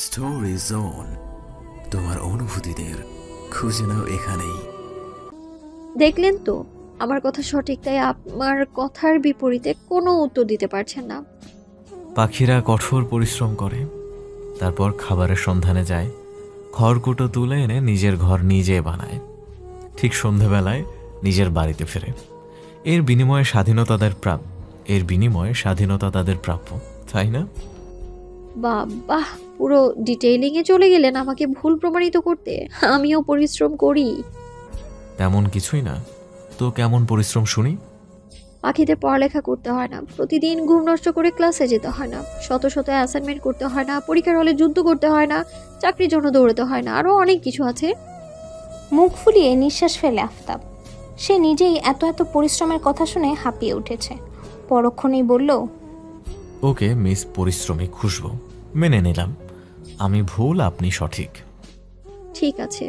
Story zone, তোমার অনুভূতিদের খুঁজে নাও এখানেই। দেখলেন তো, আমার কথা সঠিক, তাই আমার কথার বিপরীতে কোনো উত্তর দিতে পারছেন না। পাখিরা কঠোর পরিশ্রম করে, তারপর খাবারের সন্ধানে যায়, খড়কুটো তুলে এনে নিজের ঘর নিজে বানায়, ঠিক সন্ধেবেলায় নিজের বাড়িতে ফেরে। এর বিনিময়ে স্বাধীনতা তাদের প্রাপ্য, তাই না? বাহ, পুরো ডিটেইলিং এ চলে গেলেন আমাকে ভুল প্রমাণিত করতে। আমিও পরিশ্রম করি। তেমন কিছুই না তো, কেমন পরিশ্রম শুনি? পাখিদের পড়ালেখা করতে হয় না, প্রতিদিন ঘুম নষ্ট করে ক্লাসে যেতে হয় না, শত শত অ্যাসাইনমেন্ট করতে হয় না, পরীক্ষার হলে যুদ্ধ করতে হয় না, চাকরির জন্য দৌড়াতে হয় না, আরো অনেক কিছু আছে। মুখ ফুলিয়ে নিঃশ্বাস ফেলে আফতাব। সে নিজেই এত এত পরিশ্রমের কথা শুনে হাঁপিয়ে উঠেছে। পরক্ষণেই বলল, ওকে মিস পরিশ্রমী খুশবু, মেনে নিলাম। আমি ভুল, আপনি সঠিক। ঠিক আছে।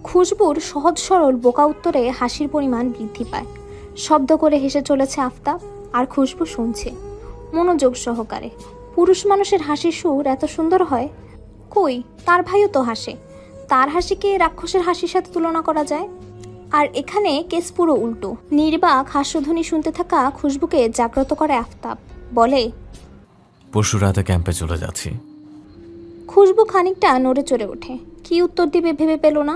খুশবুর সহজ সরল বোকা উত্তরে হাসির পরিমাণ বৃদ্ধি পায়। শব্দ করে হেসে চলেছে আফতাব, আর খুশবু শুনছে মনোযোগ সহকারে। পুরুষ মানুষের হাসির সুর এত সুন্দর হয়? কই, তার ভাইও তো হাসে। তার হাসিকে রাক্ষসের হাসির সাথে তুলনা করা যায়? আর এখানে কেস পুরো উল্টো। নির্বাক হাস্যধ্বনি শুনতে থাকা খুশবুকে জাগ্রত করে আফতাব, বলে, পরশু রাতে ক্যাম্পে চলে যাচ্ছি। খুশবু খানিকটা নড়ে চড়ে ওঠে। কি উত্তর দিবে ভেবে পেল না।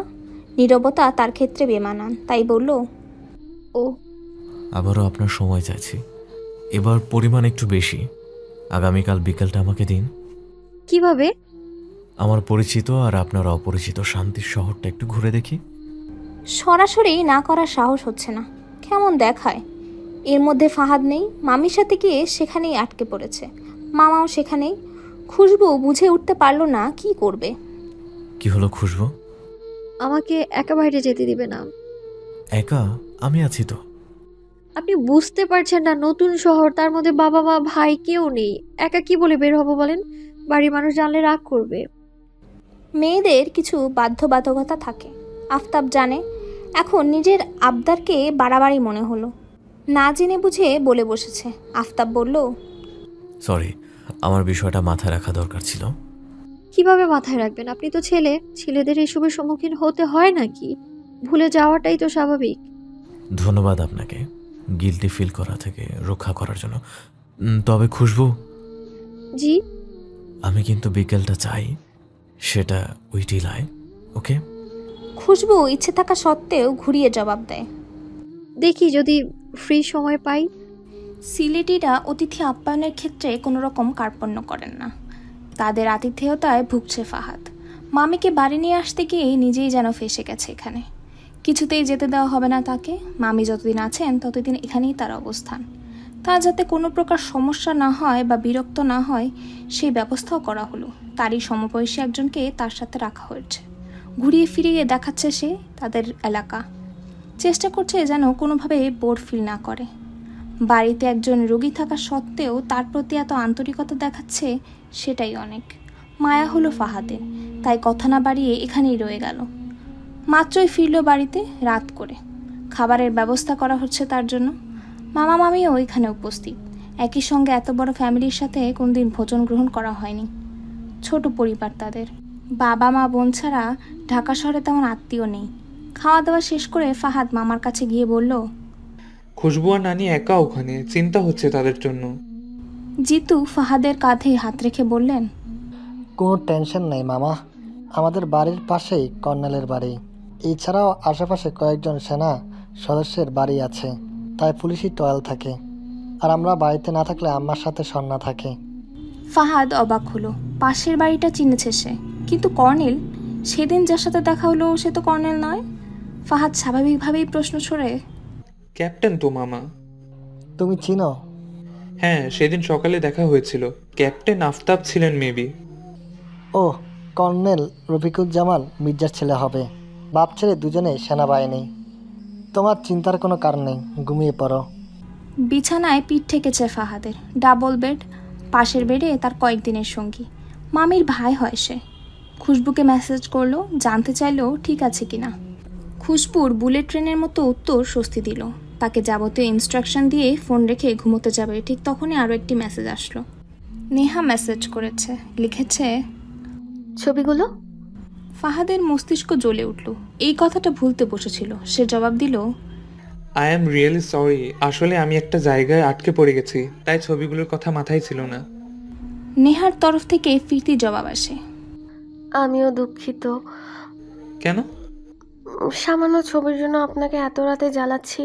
নীরবতা তার ক্ষেত্রে বেমানান, তাই বলল, ও, আবারও আপনার সময় চাইছি, এবার পরিমাণ একটু বেশি। আগামীকাল বিকেলটা আমাকে দিন। কিভাবে? আমার পরিচিত আর আপনার অপরিচিত শান্তির শহরটা একটু ঘুরে দেখি। সরাসরি না করার সাহস হচ্ছে না, কেমন দেখায়। এর মধ্যে ফাহাদ নেই, মামির সাথে গিয়ে সেখানেই আটকে পড়েছে, মামাও সেখানেই। খুশবু বুঝে উঠতে পারল না কি করবে। কি হলো খুশবু? আমাকে একা বাইরে যেতে দিবে না। একা? আমি আছি তো। আপনি বুঝতে পারছেন না, নতুন শহর, তার মধ্যে বাবা মা ভাই কেউ নেই। একা কি বলে বের হবো বলেন? বাড়ির মানুষ জানলে রাগ করবে। মেয়েদের কিছু বাধ্যবাধকতা থাকে, আফতাব জানে। এখন নিজের আবদারকে বাড়াবাড়ি মনে হলো, না জেনে বুঝে বলে বসেছে। আফতাব বলল, সরি, আমার বিষয়টা মাথায় রাখা দরকার ছিল। কিভাবে মাথায় রাখবেন? আপনি তো ছেলে, ছেলেদের এসবের সম্মুখীন হতে হয় নাকি? ভুলে যাওয়াটাই তো স্বাভাবিক। ধন্যবাদ আপনাকে গিল্টি ফিল করা থেকে রক্ষা করার জন্য। তবে খুশবু, জি? আমি কিন্তু বিকেলটা চাই, সেটা ওই টিলায়, ওকে? খুশবু ইচ্ছে থাকা সত্ত্বেও ঘুরিয়ে জবাব দেয়, দেখি যদি ফ্রি সময় পাই। সিলেটিরা অতিথি আপ্যায়নের ক্ষেত্রে কোনো রকম কার্পণ্য করেন না। তাদের আতিথেয়তায় ভুগছে ফাহাদ। মামিকে বাড়ি নিয়ে আসতে গিয়ে নিজেই যেন ফেঁসে গেছে এখানে। কিছুতেই যেতে দেওয়া হবে না তাকে। মামি যতদিন আছেন ততদিন এখানেই তার অবস্থান। তা যাতে কোনো প্রকার সমস্যা না হয় বা বিরক্ত না হয়, সেই ব্যবস্থাও করা হলো। তারই সমবয়সী একজনকে তার সাথে রাখা হয়েছে। ঘুরিয়ে ফিরিয়ে দেখাচ্ছে সে তাদের এলাকা। চেষ্টা করছে যেন কোনোভাবে বোর ফিল না করে। বাড়িতে একজন রোগী থাকা সত্ত্বেও তার প্রতি এত আন্তরিকতা দেখাচ্ছে, সেটাই অনেক। মায়া হলো ফাহাদের, তাই কথা না বাড়িয়ে এখানেই রয়ে গেল। মাত্রই ফিরল বাড়িতে রাত করে। খাবারের ব্যবস্থা করা হচ্ছে তার জন্য। মামা মামিও এখানে উপস্থিত। একই সঙ্গে এত বড় ফ্যামিলির সাথে কোনোদিন ভোজন গ্রহণ করা হয়নি। ছোট পরিবার তাদের, বাবা মা বোন ছাড়া ঢাকা শহরে তেমন আত্মীয় নেই। খাওয়া দাওয়া শেষ করে ফাহাদ মামার কাছে গিয়ে বলল, খুশবু আর নানি একা ওখানে, চিন্তা হচ্ছে তাদের জন্য। জিতু ফাহাদের কাঁধে হাত রেখে বললেন, কোনো টেনশন নেই মামা, আমাদের বাড়ির পাশেই কর্নেলের বাড়ি। এছাড়াও আশেপাশে কয়েকজন সেনা সদস্যের বাড়ি আছে, তাই পুলিশই টয়াল থাকে। আর আমরা বাড়িতে না থাকলে আম্মার সাথে সন্না থাকে। ফাহাদ অবাক হলো। পাশের বাড়িটা চিনেছে সে, কিন্তু কর্নেল? সেদিন যার সাথে দেখা হলো সে তো কর্নেল নয়। ফাহাদ স্বাভাবিকভাবেই প্রশ্ন ছড়ে, ক্যাপ্টেন তো মামা। তুমি চিনো? হ্যাঁ, সেদিন সকালে দেখা হয়েছিল। ক্যাপ্টেন আফতাব ছিলেন মেবি। ও, কর্নেল রফিকুজ্জামান মির্জার ছেলে হবে। বাপ ছেলে দুজনে সেনাবাহিনী। তোমার চিন্তার কোনো কারণ নেই, ঘুমিয়ে পড়ো। বিছানায় পিঠ ঠেকেছে ফাহাদের। ডাবল বেড, পাশের বেডে তার কয়েকদিনের সঙ্গী। মামির ভাই হয় সে। খুশবুকে মেসেজ করলো, জানতে চাইলো ঠিক আছে কিনা। খুশবুর বুলেট ট্রেনের মতো উত্তর স্বস্তি দিল। তাকে যাবতীয় ইনস্ট্রাকশন দিয়ে ফোন রেখে ঘুমোতে যাবে, ঠিক তখনই আরও একটি মেসেজ আসলো। নেহা মেসেজ করেছে, লিখেছে, ছবিগুলো? ফাহাদের মস্তিষ্ক জ্বলে উঠল। এই কথাটা ভুলতে বসেছিল। সে জবাব দিল, আই অ্যাম রিয়েলি সরি, আসলে আমি একটা জায়গায় আটকে পড়ে গেছি, তাই ছবিগুলোর কথা মাথায় ছিল না। নেহার তরফ থেকে ফিরতি জবাব আসে, আমিও দুঃখিত। কেন? সামান্য ছবির জন্য আপনাকে এত রাতে জ্বালাচ্ছি।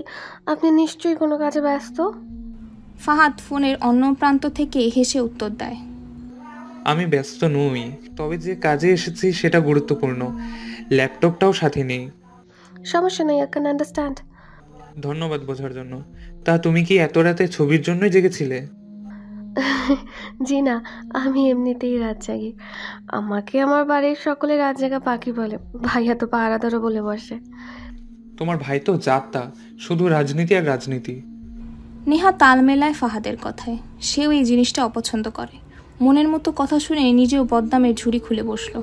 আপনি নিশ্চয়ই কোনো কাজে ব্যস্ত। ফাহাদ ফোনের অন্য প্রান্ত থেকে হেসে উত্তর দেয়, আমি ব্যস্ত নই, তবে যে কাজে এসেছি সেটা গুরুত্বপূর্ণ। ল্যাপটপটাও সাথে নেই। সমস্যা নেই, আই ক্যান আন্ডারস্ট্যান্ড। ধন্যবাদ বোঝার জন্য। তা তুমি কি এত রাতে ছবির জন্যই জেগেছিলে? জি না, আমি এমনিতেই রাত জাগি। আমাকে আমার বাড়ির সকলে রাত জাগা পাখি বলে। ভাইয়া তো পাহারাদারও বলে বসে। তোমার ভাই তো যাত্রা, শুধু রাজনীতি আর রাজনীতি। নেহা তাল মেলায় ফাহাদের কথায়। সেও এই জিনিসটা অপছন্দ করে। মনের মতো কথা শুনে নিজেও বদনামের ঝুড়ি খুলে বসলো।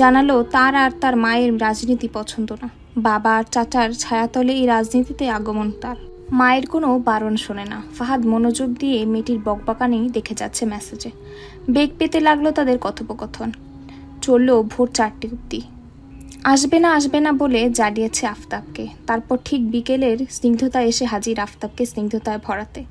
জানালো তার আর তার মায়ের রাজনীতি পছন্দ না। বাবা আর চাচার ছায়াতলে এই রাজনীতিতে আগমন তার। মায়ের কোনো বারণ শোনে না। ফাহাদ মনোযোগ দিয়ে মেয়েটির বকবকানি দেখে যাচ্ছে মেসেজে। বেগ পেতে লাগলো তাদের কথোপকথন। চলল ভোর 4টে অবধি। আসবে না বলে জাডিয়েছে আফতাবকে। তারপর ঠিক বিকেলের স্নিগ্ধতা এসে হাজির আফতাবকে স্নিগ্ধতায় ভরাতে।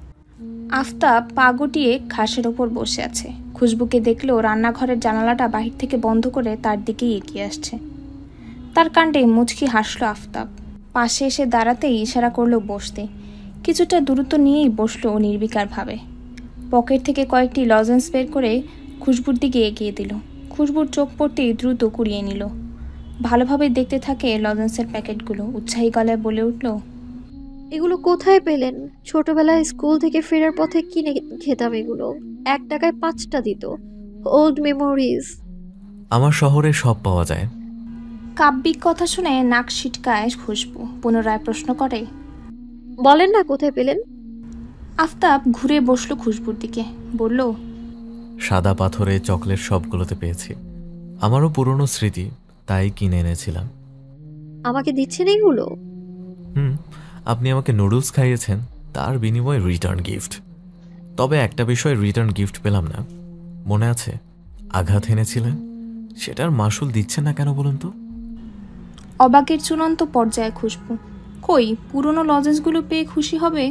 আফতাব পা গুটিয়ে ঘাসের ওপর বসে আছে। খুশবুকে দেখলেও রান্নাঘরের জানালাটা বাহির থেকে বন্ধ করে তার দিকেই এগিয়ে আসছে। তার কাণ্ডে মুচকি হাসল আফতাব। পাশে এসে দাঁড়াতেই ইশারা করলো বসতে। কিছুটা দূরত্ব নিয়েই বসলো নির্বিকারভাবে। পকেট থেকে কয়েকটি লজেন্স বের করে খুশবুর দিকে এগিয়ে দিল। খুশবুর চোখ পড়তেই দ্রুত কুড়িয়ে নিল। ভালোভাবে দেখতে থাকে লজেন্সের প্যাকেটগুলো। উৎসাহী গলায় বলে উঠল, এগুলো কোথায় পেলেন? ছোটবেলায় স্কুল থেকে ফেরার পথে কিনে খেতাম এগুলো। 1 টাকায় 5টা দিত। Old memories. আমার শহরে সব পাওয়া যায়। কাব্যিক কথা শুনে নাক ছিটকায় খুশবু। পুনরায় প্রশ্ন করে, বলেন না কোথায় পেলেন? আফতাব ঘুরে বসলো খুশবুর দিকে। বলল, সাদা পাথরে চকলেট সবগুলোতে পেয়েছি। আমারও পুরনো স্মৃতি, তাই কিনে এনেছিলাম। আমাকে দিচ্ছেন এগুলো? আপনি আমাকে নুডলস খাইয়েছেন, তার বিনিময়ে রিটার্ন গিফট। তবে একটা বিষয়ে রিটার্ন গিফট পেলাম না। মনে আছে আঘাত এনেছিলেন? সেটার মাসুল দিচ্ছেন না কেন বলুন তো? অবাকের চূড়ান্ত পর্যায়ে খুশবু। কই, পুরনো লজেন্সগুলো পেয়ে খুশি হবে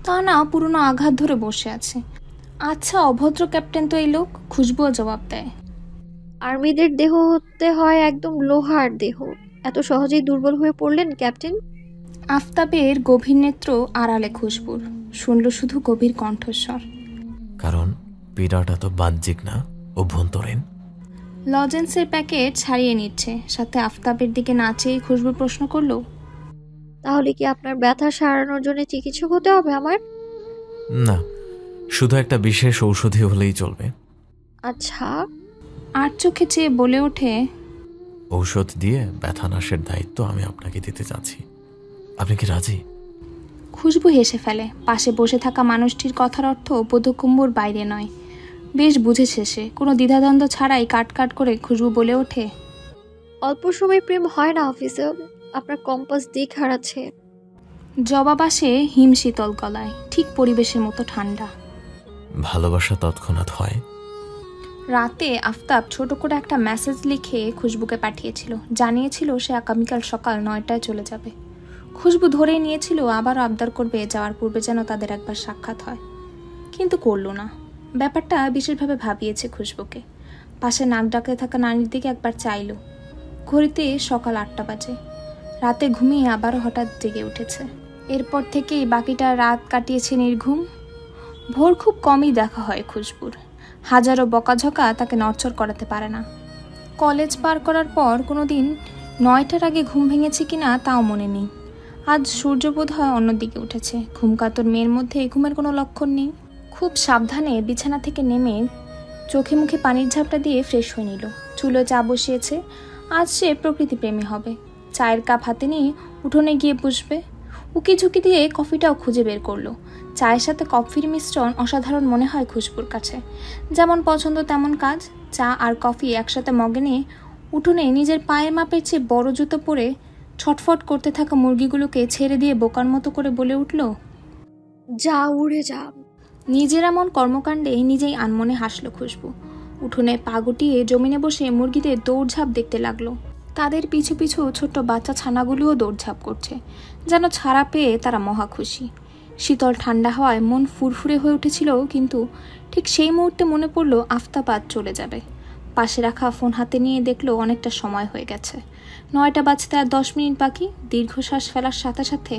তা না, পুরনো আঘাত ধরে বসে আছে। আচ্ছা, অভদ্র ক্যাপ্টেন তো এই লোক। খুশবুও জবাব দেয়, আর্মিদের দেহ হতে হয় একদম লোহার দেহ। এত সহজেই দুর্বল হয়ে পড়লেন ক্যাপ্টেন? আফতাবের গভীর নেত্র আড়ালে খুশবুর। শুনল শুধু গভীর কণ্ঠস্বর, কারণ পীড়াটা তো বাহ্যিক না, অভ্যন্তরীণ। লজেন্সের প্যাকেট ছাড়িয়ে নিচ্ছে। সাথে আফতাবের দিকে না চেয়ে খুশবু প্রশ্ন করলো, তাহলে কি আপনার ব্যথা সারানোর জন্য চিকিৎসক হতে হবে আমার? না, শুধু একটা বিশেষ ঔষধি হলেই চলবে। আচ্ছা। আর চোখে চেয়ে বলে ওঠে, ঔষধ দিয়ে ব্যথা নাশের দায়িত্ব আমি আপনাকে দিতে চাচ্ছি। আপনি কি রাজি? খুশবু হেসে ফেলে। পাশে বসে থাকা মানুষটির কথার অর্থ বোধকুম্বর বাইরে নয়। বেশ বুঝেছে সে। কোনো দ্বিধাদ্বন্দ্ব ছাড়াই কাট করে খুশবু বলে ওঠে, অল্প সময় প্রেম হয় না অফিসে। আপনার কম্পাস দিক হারাচ্ছে। জবাব আসে হিম শীতল গলায়, ঠিক পরিবেশের মতো ঠান্ডা। ভালোবাসা তৎক্ষণাৎ হয়। রাতে আফতাব ছোট করে একটা মেসেজ লিখে খুশবুকে পাঠিয়েছিল। জানিয়েছিল সে আগামীকাল সকাল 9টায় চলে যাবে। খুশবু ধরেই নিয়েছিল আবারও আবদার করবে যাওয়ার পূর্বে যেন তাদের একবার সাক্ষাৎ হয়, কিন্তু করল না। ব্যাপারটা বিশেষভাবে ভাবিয়েছে খুশবুকে। পাশে নাক ডাকে থাকা নানির দিকে একবার চাইল। ঘড়িতে সকাল 8টা বাজে। রাতে ঘুমিয়ে আবারও হঠাৎ জেগে উঠেছে। এরপর থেকেই বাকিটা রাত কাটিয়েছে নির্ঘুম। ভোর খুব কমই দেখা হয় খুশবুর। হাজারো বকাঝকা তাকে নড়চড় করাতে পারে না। কলেজ পার করার পর কোনো দিন 9টার আগে ঘুম ভেঙেছে কিনা তাও মনে নেই। আজ সূর্য বোধ হয় অন্যদিকে উঠেছে। ঘুমকাতর মেয়ের মধ্যে ঘুমের কোনো লক্ষণ নেই। খুব সাবধানে বিছানা থেকে নেমে চোখে মুখে পানির ঝাপটা দিয়ে ফ্রেশ হয়ে নিল। চুলো চা বসিয়েছে। আজ সে প্রকৃতিপ্রেমী হবে। চায়ের কাপ হাতে নিয়ে উঠোনে গিয়ে বসবে। উকি ঝুঁকি দিয়ে কফিটাও খুঁজে বের করলো। চায়ের সাথে কফির মিশ্রণ অসাধারণ মনে হয় খুশবুর কাছে। যেমন পছন্দ তেমন কাজ। চা আর কফি একসাথে মগে নিয়ে উঠোনে নিজের পায়ের মাপের চেয়ে বড় জুতো পরে ছটফট করতে থাকা মুরগিগুলোকে ছেড়ে দিয়ে বোকার মতো করে বলে উঠল, যা উড়ে যা। নিজের এমন কর্মকাণ্ডে নিজেই আনমনে হাসল খুশবু। উঠোনে পা গুটিয়ে জমিনে বসে মুরগিদের দৌড়ঝাঁপ দেখতে লাগলো। তাদের পিছু পিছু ছোট্ট বাচ্চা ছানাগুলোও দৌড়ঝাঁপ করছে, যেন ছাড়া পেয়ে তারা মহা খুশি। শীতল ঠান্ডা হওয়ায় মন ফুরফুরে হয়ে উঠেছিল, কিন্তু ঠিক সেই মুহূর্তে মনে পড়ল আফতাব আজ চলে যাবে। পাশে রাখা ফোন হাতে নিয়ে দেখলো অনেকটা সময় হয়ে গেছে। 9টা বাজতে আর 10 মিনিট বাকি। দীর্ঘশ্বাস ফেলার সাথে সাথে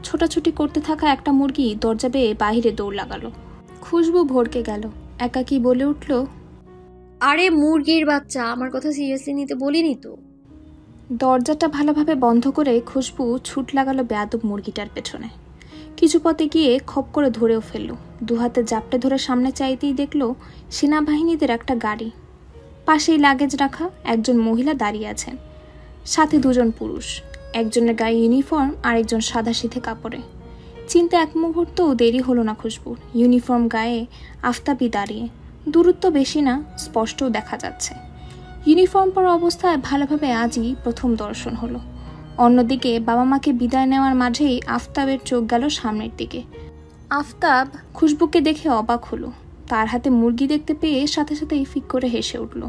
ছোটাছুটি করতে থাকা একটা মুরগি দরজা বেয়ে বাহিরে দৌড় লাগালো। খুশবু ভড়কে গেল, একাকী বলে উঠল, আরে মুরগির বাচ্চা, আমার কথা সিরিয়াসলি নিতে বলিনি তো। দরজাটা ভালোভাবে বন্ধ করে খুশবু ছুট লাগালো বেয়াদব মুরগিটার পেছনে। কিছু পথে গিয়ে খপ করে ধরেও ফেলল। দুহাতে জাপটে ধরে সামনে চাইতেই দেখল সেনাবাহিনীদের একটা গাড়ি। পাশেই লাগেজ রাখা একজন মহিলা দাঁড়িয়ে আছেন, সাথে 2 জন পুরুষ। একজনের গায়ে ইউনিফর্ম আর একজন সাদাসিধে কাপড়ে। চিন্তা এক মুহূর্তও দেরি হলো না খুশবুর। ইউনিফর্ম গায়ে আফতাবই দাঁড়িয়ে, দূরত্ব বেশি না, স্পষ্টও দেখা যাচ্ছে। ইউনিফর্ম পরা অবস্থায় ভালোভাবে আজই প্রথম দর্শন হলো। অন্যদিকে বাবা মাকে বিদায় নেওয়ার মাঝেই আফতাবের চোখ গেল সামনের দিকে। আফতাব খুশবুকে দেখে অবাক হলো। তার হাতে মুরগি দেখতে পেয়ে সাথে সাথেই ফিক করে হেসে উঠল।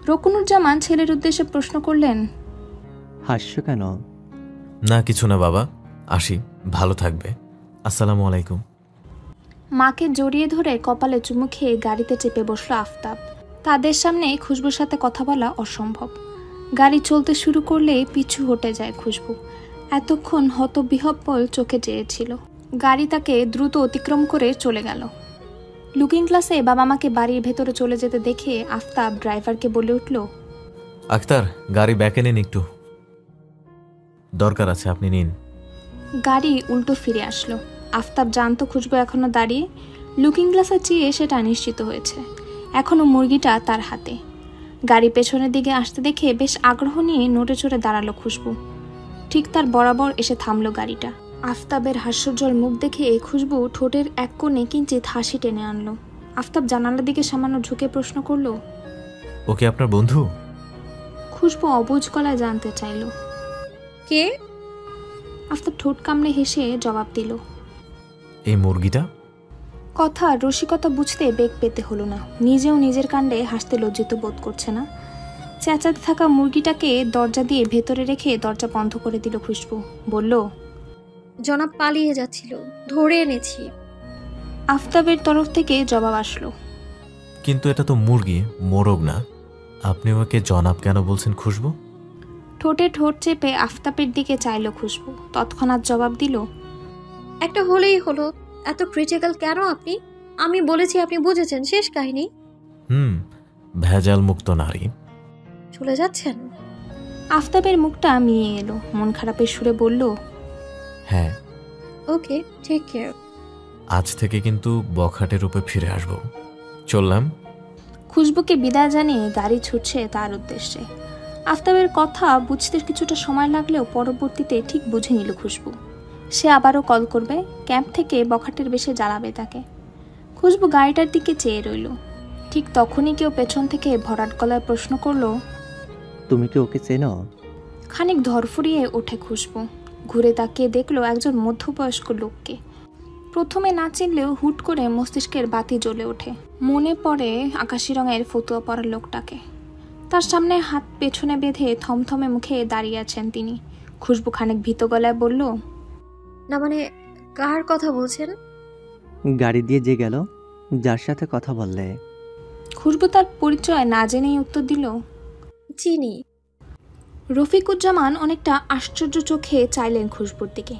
রকুনুজ্জামান ছেলের উদ্দেশ্যে প্রশ্ন করলেন, হাস্য কেন? না কিছু না বাবা, আসি, ভালো থাকবে, আসসালামু আলাইকুম। মাকে জড়িয়ে ধরে কপালে চুমু খেয়ে গাড়িতে চেপে বসলো আফতাব। তাদের সামনে খুশবুর সাথে কথা বলা অসম্ভব। গাড়ি চলতে শুরু করলে পিছু হটে যায় খুশবু। এতক্ষণ হতবিহ্বল চোখে চেয়েছিল। গাড়ি তাকে দ্রুত অতিক্রম করে চলে গেল। লুকিং গ্লাসে বাবা মাকে বাড়ির ভেতরে চলে যেতে দেখে আফতাব ড্রাইভারকে বলে উঠল, আক্তার, গাড়ি ব্যাকে নিন, একটু দরকার আছে, আপনি নিন। গাড়ি উল্টো ফিরে আসলো। আফতাব জানতো খুশবু এখনো দাঁড়িয়ে। লুকিং গ্লাসে চেয়ে সেটা নিশ্চিত হয়েছে, এখনো মুরগিটা তার হাতে। গাড়ি পেছনের দিকে আসতে দেখে বেশ আগ্রহ নিয়ে নড়ে চড়ে দাঁড়ালো খুশবু। ঠিক তার বরাবর এসে থামলো গাড়িটা। আফতাবের হাস্যোজ্জ্বল মুখ দেখে খুশবু ঠোঁটের এক কোণে কিঞ্চিত হাসি টেনে আনলো। আফতাব জানালার দিকে সামান্য ঝুঁকে প্রশ্ন করলো, ওকে আপনার বন্ধু? খুশবু অবুঝ গলায় জানতে চাইল, কে? আফতাব ঠোঁট কামড়ে হেসে জবাব দিল, এই মুরগিটা। কথা রসিকতা বুঝতে বেগ পেতে হলো না। নিজেও নিজের কাণ্ডে হাসতে লজ্জিত বোধ করছে না। চেঁচাতে থাকা মুরগিটাকে দরজা দিয়ে ভেতরে রেখে দরজা বন্ধ করে দিল খুশবু। বলল, জনাব পালিয়ে যাচ্ছিল, ধরে এনেছি। আফতাবের তরফ থেকে জবাব আসলো, কিন্তু এটা তো মুরগি, মোরগ না। আপনি ওকে জনাব কেন বলছেন খুশবু? ঠোঁটে ঠোঁট চেপে আফতাবের দিকে চাইল খুশবু। তৎক্ষণাৎ জবাব দিল, একটা হলেই হলো, এত ক্রিটিক্যাল কেন আপনি? আমি বলেছি, আপনি বুঝেছেন, শেষ কাহিনী। ভেজাল মুক্ত নারী। চলে যাচ্ছেন? আফতাবের মুখটা মিয়ে এলো। মন খারাপের সুরে বলল, হ্যাঁ। ওকে, টেক কেয়ার। আজ থেকে কিন্তু বখাটের রূপে ফিরে আসবো। চললাম। খুশবুকে বিদায় জানিয়ে গাড়ি ছুটছে তার উদ্দেশ্যে। আফতাবের কথা বুঝতে কিছুটা সময় লাগলেও পরবর্তীতে ঠিক বুঝে নিল খুশবু। সে আবারও কল করবে, ক্যাম্প থেকে বখাটের বেশে জ্বালাবে তাকে। খুশবু গাড়িটার দিকে চেয়ে রইল। ঠিক তখনই কেউ পেছন থেকে ভরাট গলায় প্রশ্ন করলো, তুমি কি ওকে চেনো? খানিক ধরফরিয়ে ওঠে খুশবু। ঘুরে তাকিয়ে দেখলো একজন মধ্যবয়স্ক লোককে। প্রথমে না চিনলেও হুট করে মস্তিষ্কের বাতি জ্বলে ওঠে। মনে পড়ে আকাশি রঙের ফতুয়া পরা লোকটাকে। তার সামনে হাত পেছনে বেঁধে থমথমে মুখে দাঁড়িয়ে আছেন তিনি। খুশবু খানিক ভীত গলায় বলল, না মানে, কার কথা বলছেন? গাড়ি দিয়ে যে গেল, যার সাথে কথা বললে। খুশবু তার পরিচয় না জেনেই উত্তর দিল, চিনি। রফিকুজ্জামান অনেকটা আশ্চর্য চোখে চাইলেন খুশবুর দিকে।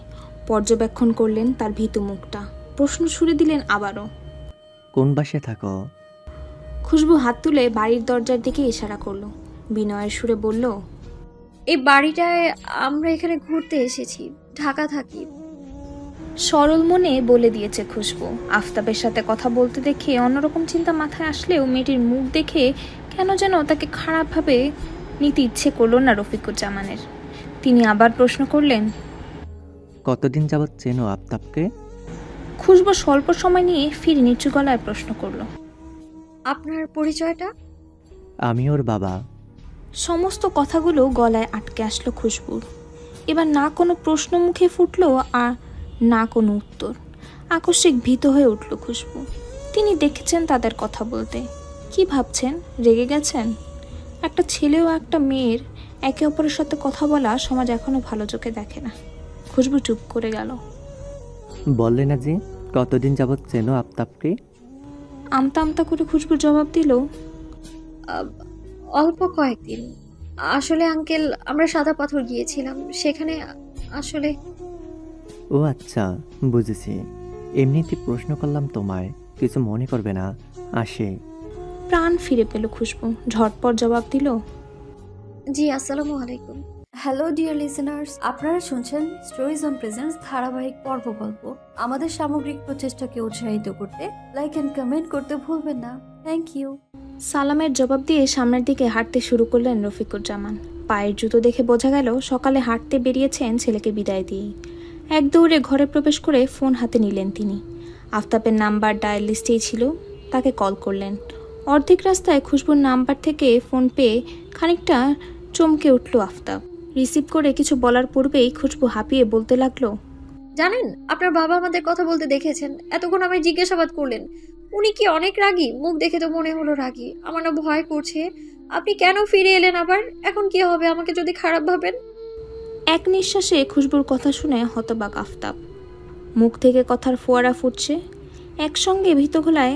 পর্যবেক্ষণ করলেন তার ভীত মুখটা। প্রশ্ন ছুড়ে দিলেন আবারও, কোন বাসায় থাকো? খুশবু হাত তুলে বাড়ির দরজার দিকে ইশারা করলো। বিনয়ের সুরে বলল, এই বাড়িটায় আমরা এখানে ঘুরতে এসেছি, ঢাকা থাকি। সরল মনে বলে দিয়েছে খুশবু। আফতাবের সাথে কথা বলতে দেখে অন্যরকম চিন্তা মাথায় আসলেও মেয়েটির মুখ দেখে কেন যেন তাকে খারাপভাবে নিতে ইচ্ছে করলো না রফিকুজ্জামানের। তিনি আবার প্রশ্ন করলেন, কতদিন যাবৎ চেনো আফতাবকে? খুশবু স্বল্প সময় নিয়ে ফিরে নিচু গলায় প্রশ্ন করলো, আপনার পরিচয়টা? আমি ওর বাবা। সমস্ত কথাগুলো গলায় আটকে আসলো খুশবুর। এবার না কোনো প্রশ্ন মুখে ফুটলো আর না কোনো উত্তর। আকস্মিক ভীত হয়ে উঠল খুশবু। তিনি দেখেছেন তাদের কথা বলতে, কি ভাবছেন? রেগে গেছেন? একটা ছেলে ও একটা মেয়ের একে অপরের সাথে কথা বলা সমাজ এখনো ভালো চোখে দেখে না। খুশবু চুপ করে গেল। বললে না যে কতদিন যাবৎ চেনো আফতাবকে? আমতা আমতা করে খুশবু জবাব দিল, অল্প কয়েকদিন। আসলে আঙ্কেল, আমরা সাদা পাথর গিয়েছিলাম, সেখানে আসলে। ও আচ্ছা, বুঝেছি। এমনিতে প্রশ্ন করলাম তোমায়, কিছু মনে করবে না। আসে। প্রাণ ফিরে পেল খুশবু, ঝটপট জবাব দিল, জি, আসসালামু আলাইকুম। হ্যালো ডিয়ার লিসেনার্স, আপনারা শুনছেন স্টোরিজ অন প্রেজেন্স ধারাবাহিক পর্ব গল্প। আমাদের সামগ্রিক প্রচেষ্টাকে উৎসাহিত করতে লাইক এন্ড কমেন্ট করতে ভুলবেন না। Thank you. সালামের জবাব দিয়ে সামনের দিকে হাঁটতে শুরু করলেন রফিকুজ্জামান। পায়ের জুতো দেখে বোঝা গেল সকালে হাঁটতে বেরিয়েছেন ছেলেকে বিদায় দিয়েই। এক দৌড়ে ঘরে প্রবেশ করে ফোন হাতে নিলেন তিনি। আফতাবের নাম্বার ডায়াল লিস্টেই ছিল, তাকে কল করলেন। অর্ধেক রাস্তায় খুশবুর নাম্বার থেকে ফোন পেয়ে খানিকটা চমকে উঠল আফতাব। রিসিভ করে কিছু বলার পূর্বেই খুশবু হাঁপিয়ে বলতে লাগলো, জানেন, আপনার বাবা আমাদের কথা বলতে দেখেছেন, এতক্ষণ আমায় জিজ্ঞাসাবাদ করলেন। উনি কি অনেক রাগী? মুখ দেখে তো মনে হলো রাগী। আমার না ভয় করছে। আপনি কেন ফিরে এলেন আবার? এখন কি হবে আমাকে যদি খারাপ ভাবেন? এক নিঃশ্বাসে খুশবুর কথা শুনে হতবাক আফতাব। মুখ থেকে কথার ফোয়ারা ফুটছে। একসঙ্গে ভীতগলায়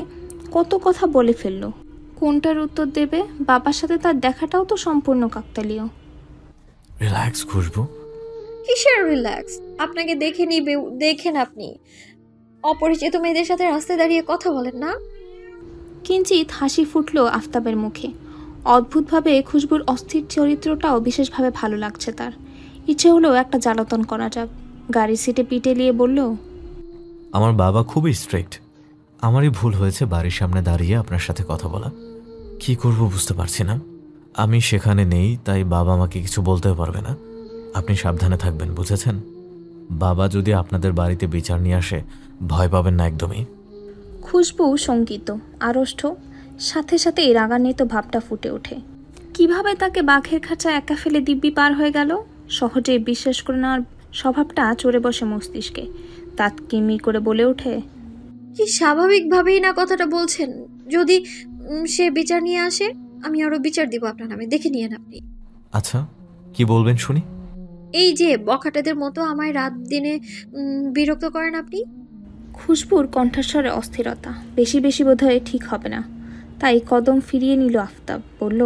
কত কথা বলে ফেলল। কোনটার উত্তর দেবে? বাবার সাথে তার দেখাটাও তো সম্পূর্ণ কাকতালীয়। রিল্যাক্স খুশবু। কিসের রিল্যাক্স? আপনাকে দেখে নিবে। দেখেন, আপনি অপরিচিত মেয়েদের সাথে রাস্তায় দাঁড়িয়ে কথা বলেন না। কিঞ্চিত হাসি ফুটল আফতাবের মুখে। অদ্ভুতভাবে খুশবুর অস্থির চরিত্রটাও বিশেষভাবে ভালো লাগছে তার। ইচ্ছে হলো একটা জ্বালাতন করা যাক। গাড়ির সিটে পিঠে নিয়ে বলল, আমার বাবা খুবই স্ট্রিক্ট। আমারই ভুল হয়েছে বাড়ির সামনে দাঁড়িয়ে আপনার সাথে কথা বলা। কি করব বুঝতে পারছি না। আমি সেখানে নেই, তাই বাবা আমাকে কিছু বলতেও পারবে না। আপনি সাবধানে থাকবেন, বুঝেছেন? বাবা যদি আপনাদের বাড়িতে বিচার নিয়ে আসে, ভয় পাবেন না একদমই। খুশবু শঙ্কিত, আড়ষ্ট, সাথে সাথে এই রাগান্বিত ভাবটা ফুটে ওঠে। কিভাবে তাকে বাঘের খাঁচা একা ফেলে দিব্যি পার হয়ে গেল? সহজেই বিশ্বাস করে নেওয়ার স্বভাবটা চড়ে বসে মস্তিষ্কে। তাত কিমি করে বলে ওঠে, কি স্বাভাবিকভাবেই না কথাটা বলছেন। যদি সে বিচার নিয়ে আসে, আমি আরো বিচার দিব আপনার নামে, দেখে নিয়েন আপনি। আচ্ছা, কি বলবেন শুনি? এই যে বখাটেদের মতো আমায় রাত দিনে বিরক্ত করেন আপনি। খুশবুর কণ্ঠস্বরে অস্থিরতা। বেশি বেশি বোধহয় ঠিক হবে না, তাই কদম ফিরিয়ে নিল আফতাব। বলল,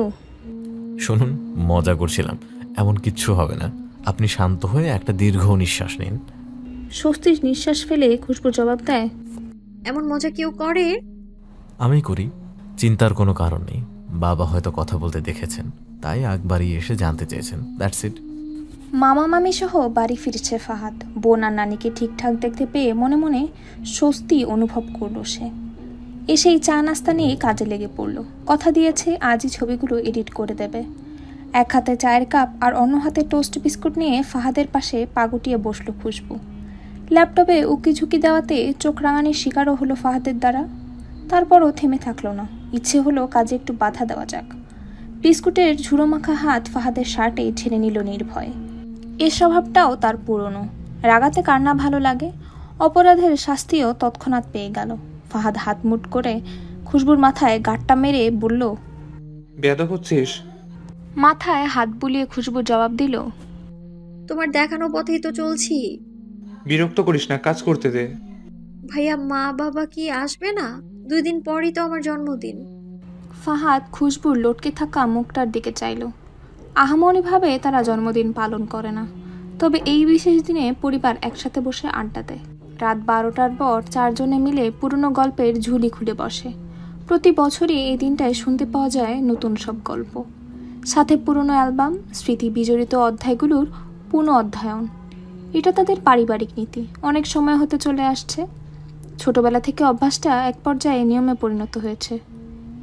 শুনুন, মজা করছিলাম, এমন কিচ্ছু হবে না। আপনি শান্ত হয়ে একটা দীর্ঘ নিঃশ্বাস নিন। স্বস্তির নিঃশ্বাস ফেলে খুশবু জবাব দেয়, এমন মজা কেউ করে? আমি করি। চিন্তার কোনো কারণ নেই। বাবা হয়তো কথা বলতে দেখেছেন, তাই আগ বাড়িয়ে এসে জানতে চেয়েছেন। That's it. মামা মামি সহ বাড়ি ফিরছে ফাহাদ। বোন আর নানিকে ঠিকঠাক দেখতে পেয়ে মনে মনে স্বস্তি অনুভব করলো সে। এসেই চা নাস্তা নিয়ে কাজে লেগে পড়ল। কথা দিয়েছে আজই ছবিগুলো এডিট করে দেবে। এক হাতে চায়ের কাপ আর অন্য হাতে টোস্ট বিস্কুট নিয়ে ফাহাদের পাশে পা গুটিয়ে বসল খুশবু। ল্যাপটপে উকি ঝুঁকি দেওয়াতে চোখ রাঙানির শিকারও হলো ফাহাদের দ্বারা। তারপরও থেমে থাকলো না। ইচ্ছে হলো কাজে একটু বাধা দেওয়া যাক। বিস্কুটের ঝুড়ো মাখা হাত ফাহাদের শার্টে ছেড়ে নিল নির্ভয়ে। এ স্বভাবটাও তার পুরনো। রাগাতে কার না ভালো লাগে। অপরাধের শাস্তিও তৎক্ষণাৎ পেয়ে গেল। ফাহাদ হাত মুট করে খুশবুর মাথায় গাঁটটা মেরে বলল, বেয়াদব হচ্ছিস। মাথায় হাত বুলিয়ে খুশবু জবাব দিল, তোমার দেখানো পথেই তো চলছি। বিরক্ত করিস না, কাজ করতে দে। ভাইয়া, মা বাবা কি আসবে না? 2 দিন পরই তো আমার জন্মদিন। ফাহাদ খুশবুর লটকে থাকা মুখটার দিকে চাইল। আহামরিভাবে তারা জন্মদিন পালন করে না, তবে এই বিশেষ দিনে পরিবার একসাথে বসে আড্ডা দেয়। রাত 12টার পর 4 জনে মিলে পুরনো গল্পের ঝুলি খুলে বসে। প্রতি বছরই এই দিনটায় শুনতে পাওয়া যায় নতুন সব গল্প, সাথে পুরনো অ্যালবাম, স্মৃতি বিজড়িত অধ্যায়গুলোর পুনঃ অধ্যয়ন। এটা তাদের পারিবারিক নীতি, অনেক সময় হতে চলে আসছে। ছোটবেলা থেকে অভ্যাসটা এক পর্যায়ে নিয়মে পরিণত হয়েছে।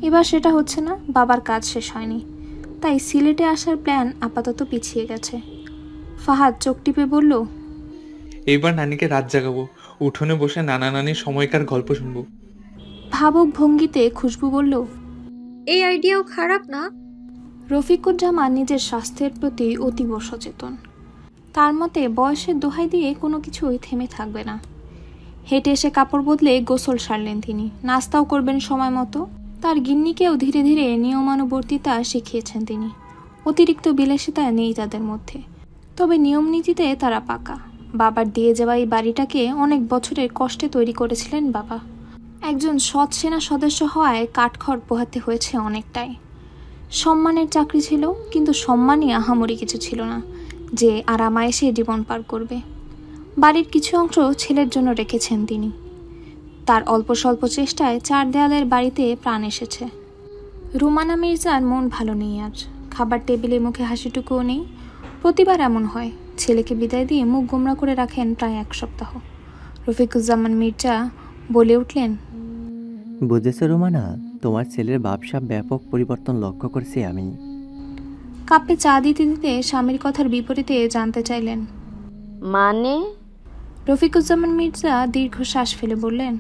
এবার সেটা হচ্ছে না, বাবার কাজ শেষ হয়নি, তাই সিলেটে আসার প্ল্যান আপাতত পিছিয়ে গেছে। ফাহাদ চোখ টিপে বলল, এইবার নানিকে রাত জাগাবো, উঠোনে বসে নানা নানির সময়কার গল্প শুনবো। ভাবুক ভঙ্গিতে খুশবু বলল, এই আইডিয়াও খারাপ না। রফিকুজ্জামান নিজের স্বাস্থ্যের প্রতি অতীব সচেতন। তার মতে বয়সের দোহাই দিয়ে কোনো কিছুই থেমে থাকবে না। হেঁটে এসে কাপড় বদলে গোসল সারলেন তিনি। নাস্তাও করবেন সময় মতো। তার গিন্নিকেও ধীরে ধীরে নিয়মানুবর্তিতা শিখিয়েছেন তিনি। অতিরিক্ত বিলাসিতা নেই তাদের মধ্যে, তবে নিয়ম নীতিতে তারা পাকা। বাবার দিয়ে যাওয়া এই বাড়িটাকে অনেক বছরের কষ্টে তৈরি করেছিলেন বাবা। একজন সৎ সেনা সদস্য হওয়ায় কাঠখড় পোহাতে হয়েছে অনেকটাই। সম্মানের চাকরি ছিল, কিন্তু সম্মানই আহামরি কিছু ছিল না যে আরামায়েশে জীবন পার করবে। বাড়ির কিছু অংশ ছেলের জন্য রেখেছেন তিনি। তার অল্প স্বল্প চেষ্টায় 4 দেয়ালের বাড়িতে প্রাণ এসেছে। রুমানা মির্জার মন ভালো নেই আজ। খাবার টেবিলে মুখে হাসিটুকুও নেই। প্রতিবার এমন হয়। ছেলেকে বিদায় দিয়ে মুখ গোমরা করে রাখেন প্রায় 1 সপ্তাহ। রফিকুজ্জামান মির্জা বলে উঠলেন, বুঝেছো রুমানা, তোমার ছেলের ভাবসাব ব্যাপক পরিবর্তন লক্ষ্য করছি আমি। কাপে চা দিতে দিতে স্বামীর কথার বিপরীতে জানতে চাইলেন। মানে? রফিকুজ্জামান মির্জা দীর্ঘশ্বাস ফেলে বললেন,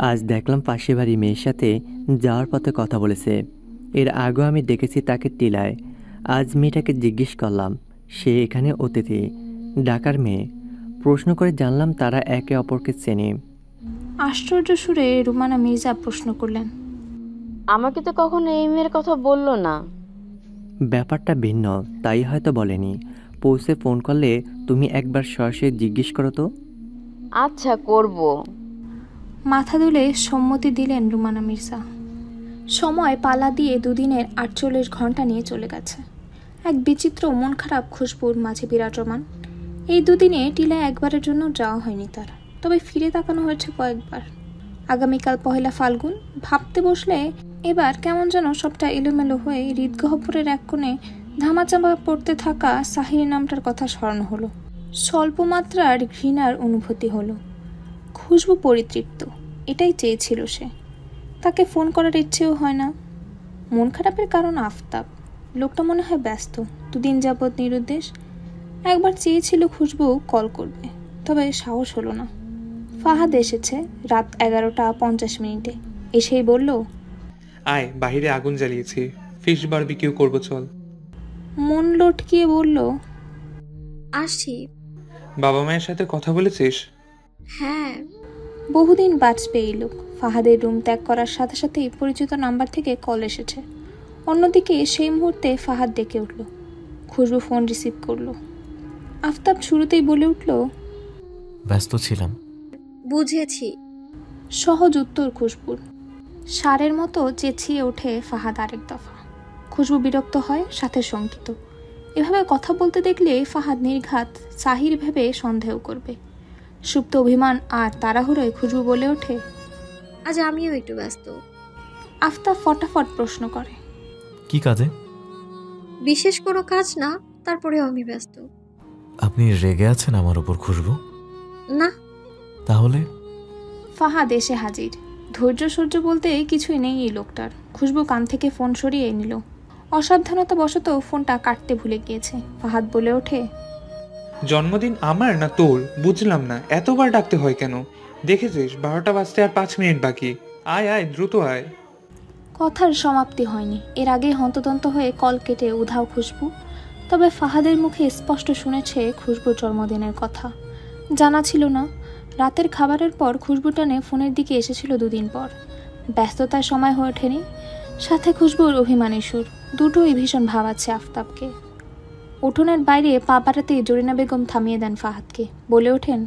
আজ দেখলাম পাশে বাড়ি মেয়ের সাথে যাওয়ার পথে কথা বলেছে। এর আগেও আমি দেখেছি তাকে টিলায়। আজ মেয়েটাকে জিজ্ঞেস করলাম, সে এখানে অতিথি, ঢাকার মেয়ে। প্রশ্ন করে জানলাম তারা একে অপরকে চেনে। আশ্চর্য সুরে রুমানা মির্জা প্রশ্ন করলেন, আমাকে তো কখনো এই মেয়ের কথা বললো না। ব্যাপারটা ভিন্ন, তাই হয়তো বলেনি। পৌঁছে ফোন করলে তুমি একবার সরাসরি জিজ্ঞেস করো তো। আচ্ছা, করব। মাথা দুলে সম্মতি দিলেন রুমানা মির্জা। সময় পালা দিয়ে 2 দিনের 48 ঘন্টা নিয়ে চলে গেছে। এক বিচিত্র মন খারাপ খুশবুর মাঝে বিরাজমান। এই 2 দিনে টিলায় একবারের জন্য যাওয়া হয়নি তার, তবে ফিরে তাকানো হয়েছে কয়েকবার। আগামীকাল 1 ফাল্গুন। ভাবতে বসলে এবার কেমন যেন সবটা এলোমেলো হয়ে হৃদগহ্বরের এক কোণে ধামাচাপা পড়তে থাকা সাহির নামটার কথা স্মরণ হলো। স্বল্পমাত্রার ঘৃণার অনুভূতি হলো। খুশবু পরিতৃপ্ত, এটাই চেয়েছিল সে। তাকে ফোন করার ইচ্ছেও হয় না। মন খারাপের কারণ আফতাব। লোকটা মনে হয় ব্যস্ত, 2 দিন যাবৎ নিরুদ্দেশ। একবার চেয়েছিল খুশবু কল করবে, তবে সাহস হলো না। ফাহাদ এসেছে রাত 11:50 এসেই বলল, আয়, বাহিরে আগুন জ্বালিয়েছি, ফিশ বারবিকিউ করবো, চল। মন লটকিয়ে বলল, আসছি। বাবা মায়ের সাথে কথা বলেছিস? হ্যাঁ। বহুদিন বাঁচবে এই লোক। ফাহাদের রুম ত্যাগ করার সাথে সাথেই পরিচিত নাম্বার থেকে কল এসেছে। অন্যদিকে সেই মুহূর্তে ফাহাদ ডেকে উঠল। খুশবু ফোন রিসিভ করলো। আফতাব শুরুতেই বলে উঠল, ব্যস্ত ছিলাম। বুঝেছি। সহজ উত্তর খুশবুর। সারের মতো চেঁচিয়ে ওঠে ফাহাদ আরেক দফা। খুশবু বিরক্ত হয়, সাথে শঙ্কিত। এভাবে কথা বলতে দেখলে ফাহাদ নির্ঘাত সাহির ভেবে সন্দেহ করবে। সুপ্ত অভিমান আর তাড়াহুড়োয় খুশবু বলে ওঠে, আজ আমিও একটু ব্যস্ত। আফতাব ফটাফট প্রশ্ন করে, কি কাজে? বিশেষ কোনো কাজ না, তারপরেও আমি ব্যস্ত। আপনি রেগে আছেন আমার উপর খুশবু? না। তাহলে? ফাহাদ এসে হাজির। ধৈর্য সহ্য বলতে কিছুই নেই এই লোকটার। খুশবু কান থেকে ফোন সরিয়ে নিল। অসাবধানতা বশত ফোনটা কাটতে ভুলে গিয়েছে। ফাহাদ বলে ওঠে, জন্মদিন আমার না তোর? বুঝলাম না, এতবার ডাকতে হয় কেন? দেখেছিস 12টা বাজতে আর 5 মিনিট বাকি। আয় আয়, দ্রুত আয়। কথার সমাপ্তি হয়নি। এর আগে হন্তদন্ত হয়ে কল কেটে উধাও খুশবু। তবে ফাহাদের মুখে স্পষ্ট শুনেছে খুশবুর জন্মদিনের কথা। জানা ছিল না। রাতের খাবারের পর খুশবু টানে ফোনের দিকে এসেছিল 2 দিন পর। ব্যস্ততার সময় হয়ে ওঠেনি। সাথে খুশবুর অভিমানী সুর। দুটোই ভীষণ ভাবাচ্ছে আফতাবকে। উঠোনের বাইরে পা বাড়াতেই জরিনা বেগম থামিয়ে দেন ফাহাদকে। বলে ওঠেন,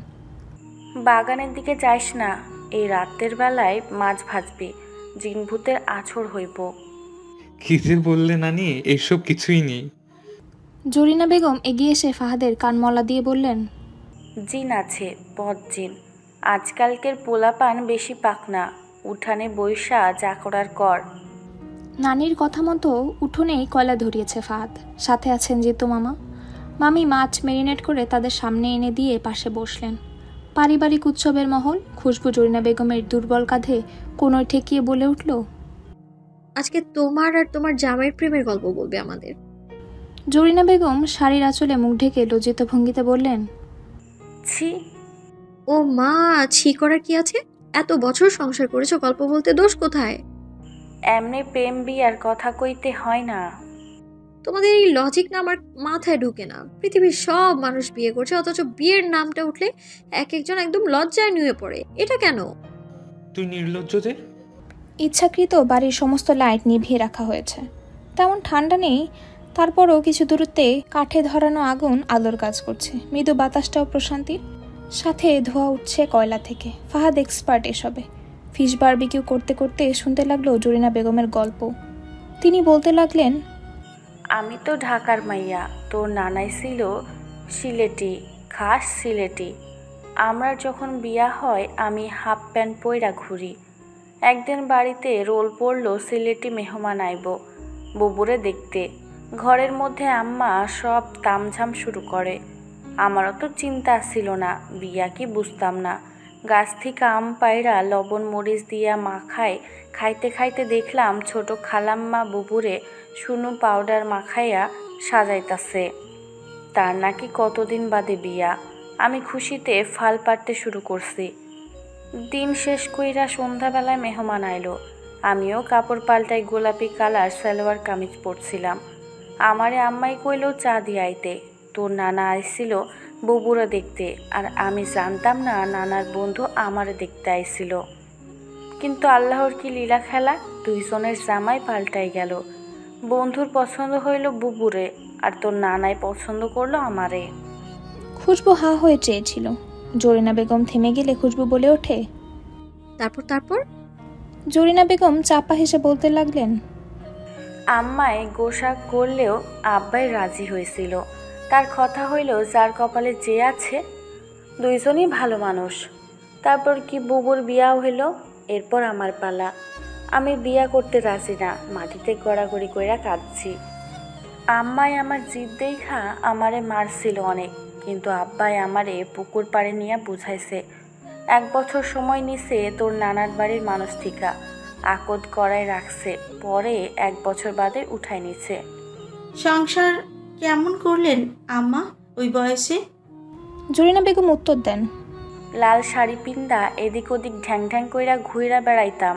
বাগানের দিকে যাইস না, এই রাতের বেলায় মাছ ভাজবি, জিন ভূতের আছড় হইব। কি যে বললে নানি, এইসব কিছুই নেই। জরিনা বেগম এগিয়ে এসে ফাহাদের কানমলা দিয়ে বললেন, জিন আছে, বদ জিন। আজকালকের পোলাপান বেশি পাক না, উঠানে বৈশা যা করার কর। নানির কথা মতো উঠোনেই কয়লা ধরিয়েছে ফাহাদ। সাথে আছেন জিতু মামা। মামি মাছ ম্যারিনেট করে তাদের সামনে এনে দিয়ে পাশে বসলেন। পারিবারিক উৎসবের মহল। খুশবু জরিনা বেগমের দুর্বল কাঁধে কোনোই ঠেকিয়ে বলে উঠল, আজকে তোমার আর তোমার জামাইয়ের প্রেমের গল্প বলবে আমাদের। জরিনা বেগম শাড়ির আঁচলে মুখ ঢেকে লজ্জিত ভঙ্গিতে বললেন, ছি। ও মা, ছি করার কি আছে? এত বছর সংসার করেছো, গল্প বলতে দোষ কোথায়? এমনি প্রেম বিয়ার কথা কইতে হয় না। তোমাদের এই লজিক না আমার মাথায় ঢুকে না। পৃথিবীর সব মানুষ বিয়ে করছে, অথচ বিয়ের নামটা উঠলে এক একজন একদম লজ্জায় নুয়ে পড়ে। এটা কেন? তুই নির্লজ্জ যে। ইচ্ছাকৃত বাড়ির সমস্ত লাইট নিভিয়ে রাখা হয়েছে। তেমন ঠান্ডা নেই, তারপরও কিছু দূরত্বে কাঠে ধরানো আগুন আলোর কাজ করছে। মৃদু বাতাসটাও প্রশান্তির, সাথে ধোঁয়া উঠছে কয়লা থেকে। ফাহাদ এক্সপার্ট এসবে। ফিশ বারবিকিউ করতে করতে শুনতে লাগলো জরিনা বেগমের গল্প। তিনি বলতে লাগলেন, আমি তো ঢাকার মাইয়া, তোর নানাই ছিল সিলেটি, খাস সিলেটি। আমার যখন বিয়া হয় আমি হাফ প্যান্ট পইরা ঘুরি। একদিন বাড়িতে রোল পড়লো সিলেটি মেহমান আইব বুবুরে দেখতে। ঘরের মধ্যে আম্মা সব তামঝাম শুরু করে। আমারও তো চিন্তা ছিল না, বিয়া কি বুঝতাম না। গাছ থেকে আম পায়রা লবণ মরিচ দিয়া মাখায় খাইতে খাইতে দেখলাম ছোট খালাম্মা বুবুরে শুনু পাউডার মাখাইয়া সাজাইতাছে। তার নাকি কতদিন বাদে বিয়া। আমি খুশিতে ফাল পাড়তে শুরু করছি। দিন শেষ কইরা সন্ধ্যাবেলায় মেহমান আইলো। আমিও কাপড় পাল্টাই গোলাপি কালার সালোয়ার কামিজ পরছিলাম। আমারে আম্মাই কইল চা দিয়ে আইতে। তোর নানা আইছিল বুবুরা দেখতে, আর আমি জানতাম না নানার বন্ধু আমারে দেখতে আইছিল। কিন্তু আল্লাহর কি লীলা খেলা, দুইজনের জামাই পাল্টাই গেল। বন্ধুর পছন্দ হইল বুবুরে, আর তোর নানাই পছন্দ করলো আমারে। খুশবু হা হয়ে চেয়েছিল। জরিনা বেগম থেমে গেলে খুশবু বলে ওঠে, তারপর জরিনা বেগম চাপা হেসে বলতে লাগলেন, আম্মায় গোসা করলেও আব্বাই রাজি হয়েছিল। তার কথা হইল যার কপালে যে আছে। দুইজনই ভালো মানুষ। তারপর কি বুবুর বিয়াও হইল। এরপর আমার পালা। আমি বিয়া করতে রাজি না, মাটিতে গড়াগড়ি কইরা কাঁদছি। আম্মাই আমার জিদ দেখা আমারে মারছিল অনেক, কিন্তু আব্বাই আমারে পুকুর পাড়ে নিয়ে বুঝাইছে 1 বছর সময় নিছে তোর নানার বাড়ির মানুষ থিকা। আকদ করায় রাখছে, পরে 1 বছর বাদে উঠাই নিছে। সংসার কেমন করলেন আম্মা ওই বয়সে? জরিনা বেগম উত্তর দেন, লাল শাড়ি পিন্দা এদিক ওদিক ঢ্যাং ঢ্যাং কইরা ঘুইরা বেড়াইতাম।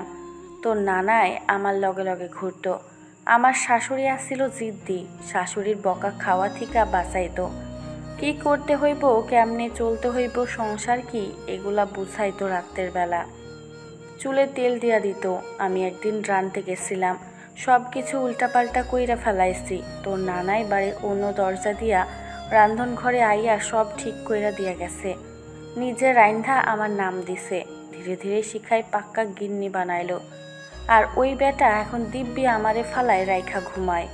তোর নানাই আমার লগে লগে ঘুরত। আমার শাশুড়ি আসছিল জিদ্দি, শাশুড়ির বকা খাওয়া থিকা বাঁচাইতো। কি করতে হইব, কেমনে চলতে হইব, সংসার কি, এগুলা বুঝাইতো রাতের বেলা। চুলে তেল দিয়া দিত। আমি একদিন রানতে গেছিলাম, সব কিছু উল্টাপাল্টা কইরা ফেলাইছি। তোর নানাই বাড়ির অন্য দরজা দিয়া রান্ধন ঘরে আইয়া সব ঠিক কইরা দিয়া গেছে। নিজে রাইন্ধা আমার নাম দিছে। ধীরে ধীরে শিখাই পাক্কা গিন্নি বানাইলো। আর ওই বেটা এখন দিব্যি আমারে ফালায় রাইখা ঘুমায়।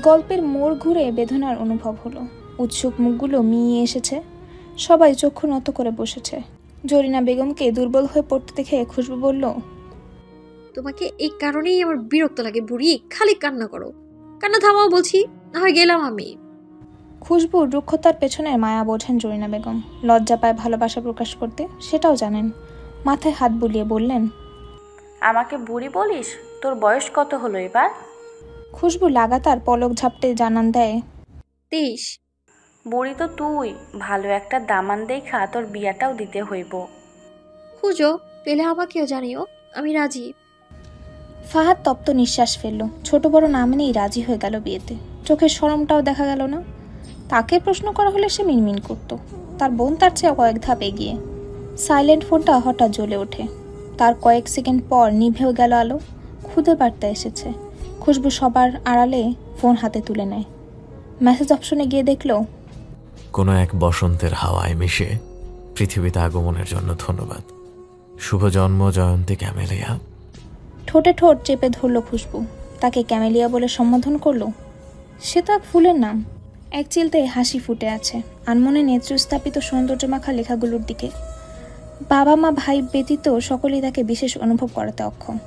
গল্পের মোড় ঘুরে বেদনার অনুভব হলো। উৎসুক মুখগুলো মিয়ে এসেছে। সবাই চক্ষু নত করে বসেছে। জরিনা বেগমকে দুর্বল হয়ে পড়তে দেখে খুশবু বলল, তোমাকে এই কারণেই আমার বিরক্ত লাগে বুড়ি, খালি কান্না করো। কান্না থামাও বলছি, না হয় গেলাম আমি। খুশবুর রুক্ষতার পেছনে মায়া বোঝেন জরিনা বেগম। লজ্জা পায় ভালোবাসা প্রকাশ করতে, সেটাও জানেন। মাথায় হাত বুলিয়ে বললেন, আমাকে বুড়ি বলিস? তোর বয়স কত হলো এবার? খুশবু লাগাতার পলক ঝাপটে জানান দেয়, 23। বুড়ি তো তুই। ভালো একটা দামান দেখা তোর বিয়াটাও দিতে হইব। খুঁজো, পেলে আমাকেও জানিও, আমি রাজি। ফাহাদ তপ্ত নিঃশ্বাস ফেলল। ছোট বড় না মেনেই রাজি হয়ে গেল বিয়েতে। চোখের শরমটাও দেখা গেল না। তাকে প্রশ্ন করা হলে সে মিনমিন করত। তার বোন তার চেয়ে কয়েক ধাপ এগিয়ে। সাইলেন্ট ফোনটা হঠাৎ জ্বলে ওঠে। তার কয়েক সেকেন্ড পর নিভেও গেল আলো। খুদে বার্তা এসেছে। খুশবু সবার আড়ালে ফোন হাতে তুলে নেয়। মেসেজ অপশনে গিয়ে দেখল, কোনো এক বসন্তের হাওয়ায় মিশে পৃথিবীতে আগমনের জন্য ধন্যবাদ। শুভ জন্ম জয়ন্তী ক্যামেলিয়া। ঠোঁটে ঠোঁট চেপে ধরল খুশবু। তাকে ক্যামেলিয়া বলে সম্বোধন করলো। সে তো এক ফুলের নাম। এক চিলতে হাসি ফুটে আছে আনমনে নেত্রস্থাপিত সৌন্দর্যমাখা লেখাগুলোর দিকে। বাবা মা ভাই ব্যতীত সকলেই তাকে বিশেষ অনুভব করাতে অক্ষম।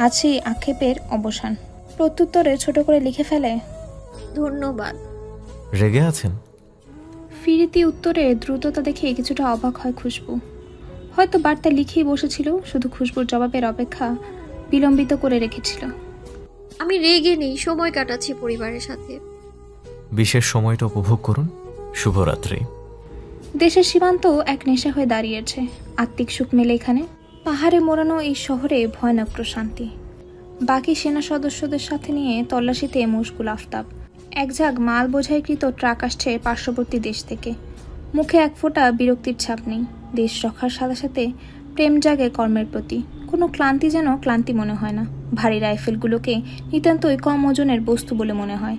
আছে আক্ষেপের অবসান। প্রত্যুত্তরে ছোট করে লিখে ফেলে, ধন্যবাদ। রেগে আছেন? ফিরিতি উত্তরে দ্রুততা দেখে কিছুটা অবাক হয় খুশবু। হয়তো বার্তা লিখেই বসেছিল, শুধু খুশবুর জবাবের অপেক্ষা বিলম্বিত করে রেখেছিল। আমি রেগে নেই, সময় কাটাচ্ছি পরিবারের সাথে। বিশেষ সময়টা উপভোগ করুন। শুভরাত্রি। দেশের সীমান্ত এক নেশা হয়ে দাঁড়িয়েছে। আত্মিক সুখ মেলে এখানে। পাহাড়ে মোড়ানো এই শহরে ভয়ানক প্রশান্তি। বাকি সেনা সদস্যদের সাথে নিয়ে তল্লাশিতে মশগুল আফতাব। এক ঝাঁক মাল বোঝাইকৃত ট্রাক আসছে পার্শ্ববর্তী দেশ থেকে। মুখে এক ফোঁটা বিরক্তির ছাপ নেই। দেশ রক্ষার সাথে সাথে প্রেম জাগে কর্মের প্রতি, কোনো ক্লান্তি যেন ক্লান্তি মনে হয় না। ভারী রাইফেলগুলোকে নিতান্তই কম ওজনের বস্তু বলে মনে হয়।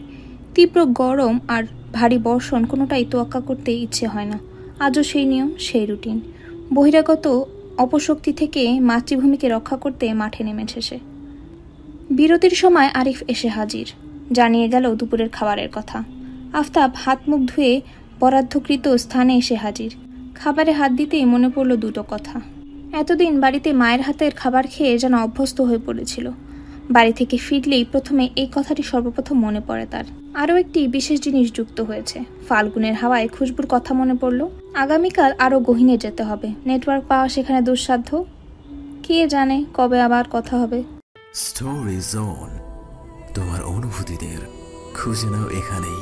তীব্র গরম আর ভারী বর্ষণ কোনোটাই তোয়াক্কা করতে ইচ্ছে হয় না। আজও সেই নিয়ম, সেই রুটিন। বহিরাগত অপশক্তি থেকে মাতৃভূমিকে রক্ষা করতে মাঠে নেমেছে সে। বিরতির সময় আরিফ এসে হাজির, জানিয়ে গেল দুপুরের খাবারের কথা। আফতাব হাত মুখ ধুয়ে বরাদ্দকৃত স্থানে এসে হাজির। খাবারে হাত দিতেই মনে পড়ল দুটো কথা। এতদিন বাড়িতে মায়ের হাতের খাবার খেয়ে যেন অভ্যস্ত হয়ে পড়েছিল। বাড়ি থেকে ফিরলেই প্রথমে এই কথাটি সর্বপ্রথম মনে পড়ে তার। আরও একটি বিশেষ জিনিস যুক্ত হয়েছে। ফাল্গুনের হাওয়ায় খুশবুর কথা মনে পড়ল। আগামীকাল আরও গহীনে যেতে হবে, নেটওয়ার্ক পাওয়া সেখানে দুঃসাধ্য। কে জানে কবে আবার কথা হবে। স্টোরি জোন, তোমার অনুভূতিদের খুঁজে নাও এখানেই।